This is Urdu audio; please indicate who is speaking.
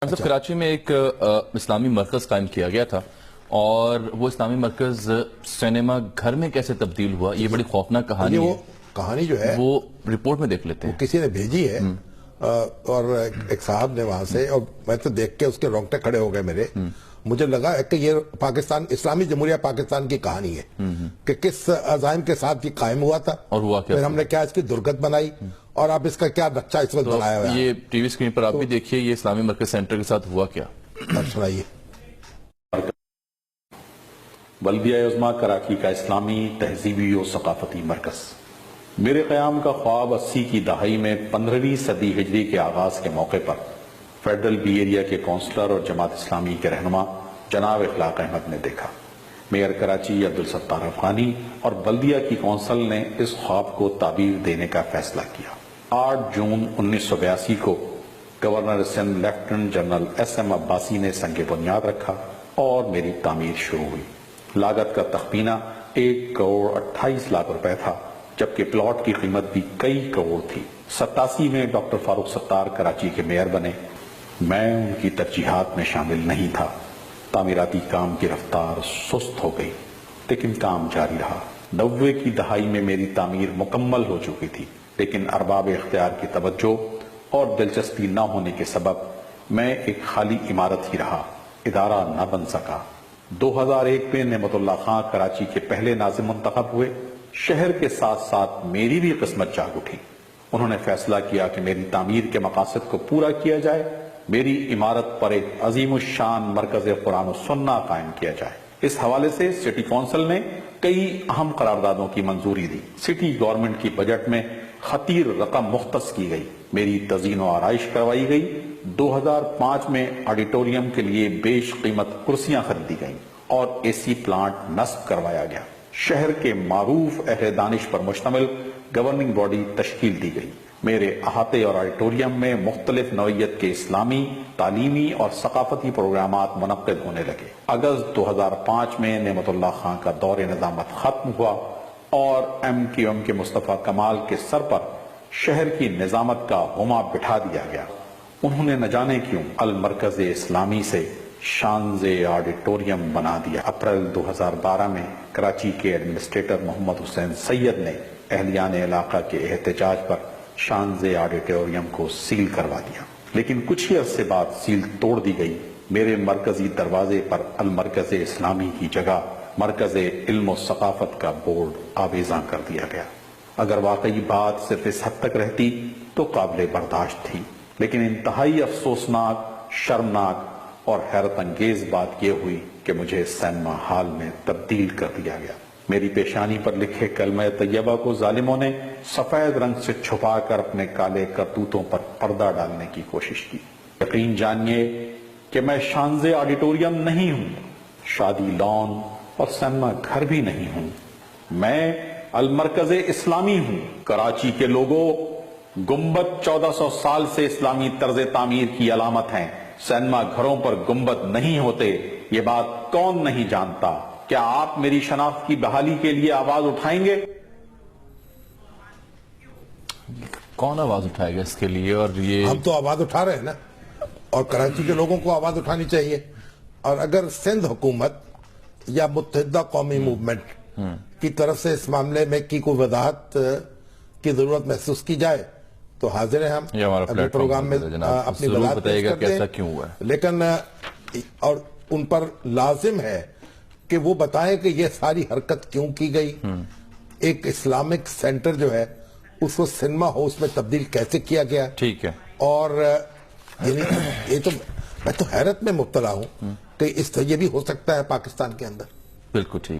Speaker 1: صاحب کراچی میں ایک اسلامی مرکز قائم کیا گیا تھا اور وہ اسلامی مرکز سینما گھر میں کیسے تبدیل ہوا، یہ بڑی خوفناک کہانی ہے۔
Speaker 2: وہ کہانی جو ہے
Speaker 1: وہ رپورٹ میں دیکھ لیتے ہیں،
Speaker 2: کسی نے بھیجی ہے اور ایک صاحب نے وہاں سے، اور میں تو دیکھ کے اس کے رونگٹے کھڑے ہو گئے میرے۔ مجھے لگا کہ یہ پاکستان اسلامی جمہوریہ پاکستان کی کہانی ہے کہ کس عزائم کے ساتھ یہ قائم ہوا تھا
Speaker 1: اور ہوا کیا،
Speaker 2: پھر ہم نے کیا اس کی درگت بنائی اور اب اس کا کیا نقشہ اس وقت بنایا ہوا ہے۔
Speaker 1: یہ ٹی وی سکرین پر آپ بھی دیکھیے، یہ اسلامی مرکز سینٹر کے ساتھ ہوا کیا،
Speaker 2: سنائیے۔
Speaker 3: بلدیہ عظمیٰ کراچی کا اسلامی تہذیبی و ثقافتی مرکز۔ میرے قیام کا خواب 80 کی دہائی میں 15ویں صدی ہجری کے آغاز کے موقع پر فیڈرل بی ایریا کے کونسلر اور جماعت اسلامی کے رہنما جناب اخلاق احمد نے دیکھا۔ میئر کراچی عبدالستار افغانی اور بلدیہ کی کونسل نے اس خواب کو تعبیر دینے کا فیصلہ کیا۔ 8 جون 1982 کو governor Sindh lieutenant general S M Abbasi نے سنگ بنیاد رکھا اور میری تعمیر شروع ہوئی۔ لاگت کا تخمینہ 1 کروڑ 28 لاکھ روپے تھا، جبکہ پلاٹ کی قیمت بھی کئی کروڑ تھی۔ 87 میں ڈاکٹر فاروق ستار کراچی کے میئر بنے۔ میں ان کی ترجیحات میں شامل نہیں تھا۔ تعمیراتی کام کی رفتار سست ہو گئی، لیکن کام جاری رہا۔ 90 کی دہائی میں میری تعمیر مکمل ہو چکی تھی، لیکن ارباب اختیار کی توجہ اور دلچسپی نہ ہونے کے سبب میں ایک خالی عمارت ہی رہا، ادارہ نہ بن سکا۔ 2001 میں نعمت اللہ خان کراچی کے پہلے ناظم منتخب ہوئے۔ شہر کے ساتھ ساتھ میری بھی قسمت جاگ اٹھی۔ انہوں نے فیصلہ کیا کہ میری تعمیر کے مقاصد کو پورا کیا جائے، میری عمارت پر ایک عظیم الشان مرکز قرآن و سنہ قائم کیا جائے۔ اس حوالے سے سٹی کونسل نے کئی اہم قراردادوں کی منظوری دی۔ سٹی گورنمنٹ کی بجٹ میں خطیر رقم مختص کی گئی، میری تزئین و آرائش کروائی گئی۔ 2005 میں آڈیٹوریم کے لیے بیش قیمت کرسیاں خریدی گئیں اور اے سی پلانٹ نصب کروایا گیا۔ شہر کے معروف اہل دانش پر مشتمل گورننگ باڈی تشکیل دی گئی۔ میرے احاطے اور آڈیٹوریم میں مختلف نوعیت کے اسلامی، تعلیمی اور ثقافتی پروگرامات منعقد ہونے لگے۔ اگست 2005 میں نعمت اللہ خان کا دور نظامت ختم ہوا اور ایم کیو ایم کے مصطفیٰ کمال کے سر پر شہر کی نظامت کا ہما بٹھا دیا گیا۔ انہوں نے نہ جانے کیوں المرکز اسلامی سے شانز آڈیٹوریم بنا دیا۔ اپریل 2012 میں کراچی کے ایڈمنسٹریٹر محمد حسین سید نے اہلیان علاقہ کے احتجاج پر شانز آڈیٹوریم کو سیل کروا دیا، لیکن کچھ ہی عرصے بعد سیل توڑ دی گئی۔ میرے مرکزی دروازے پر المرکز اسلامی کی جگہ مرکز علم و ثقافت کا بورڈ آویزاں کر دیا گیا۔ اگر واقعی بات صرف اس حد تک رہتی تو قابل برداشت تھی، لیکن انتہائی افسوسناک، شرمناک اور حیرت انگیز بات یہ ہوئی کہ مجھے سینما ہال میں تبدیل کر دیا گیا۔ میری پیشانی پر لکھے کلمہ طیبہ کو ظالموں نے سفید رنگ سے چھپا کر اپنے کالے کرتوتوں پر پردہ ڈالنے کی کوشش کی۔ یقین جانیے کہ میں شانز آڈیٹوریم نہیں ہوں، شادی لان اور سینما گھر بھی نہیں ہوں، میں المرکز اسلامی ہوں۔ کراچی کے لوگوں، گنبد 1400 سال سے اسلامی طرز تعمیر کی علامت ہیں۔ سینما گھروں پر گنبد نہیں ہوتے، یہ بات کون نہیں جانتا؟ کیا آپ میری شناخت کی بحالی کے لیے آواز اٹھائیں گے؟
Speaker 1: کون آواز اٹھائے گا اس کے لیے؟ اور یہ
Speaker 2: ہم تو آواز اٹھا رہے ہیں نا، اور کراچی کے لوگوں کو آواز اٹھانی چاہیے۔ اور اگر سندھ حکومت یا متحدہ قومی موومنٹ کی طرف سے اس معاملے میں کی کوئی وضاحت کی ضرورت محسوس کی جائے تو حاضر ہیں ہم ابھی پروگرام میں اپنی وضاحت پیش کرتے ہیں، لیکن اور ان پر لازم ہے کہ وہ بتائیں کہ یہ ساری حرکت کیوں کی گئی، ایک اسلامک سینٹر جو ہے اس کو سنیما ہاؤس میں تبدیل کیسے کیا گیا۔
Speaker 1: ٹھیک ہے،
Speaker 2: اور یعنی یہ تو میں تو حیرت میں مبتلا ہوں کہ یہ بھی ہو سکتا ہے پاکستان کے اندر۔
Speaker 1: بالکل ٹھیک۔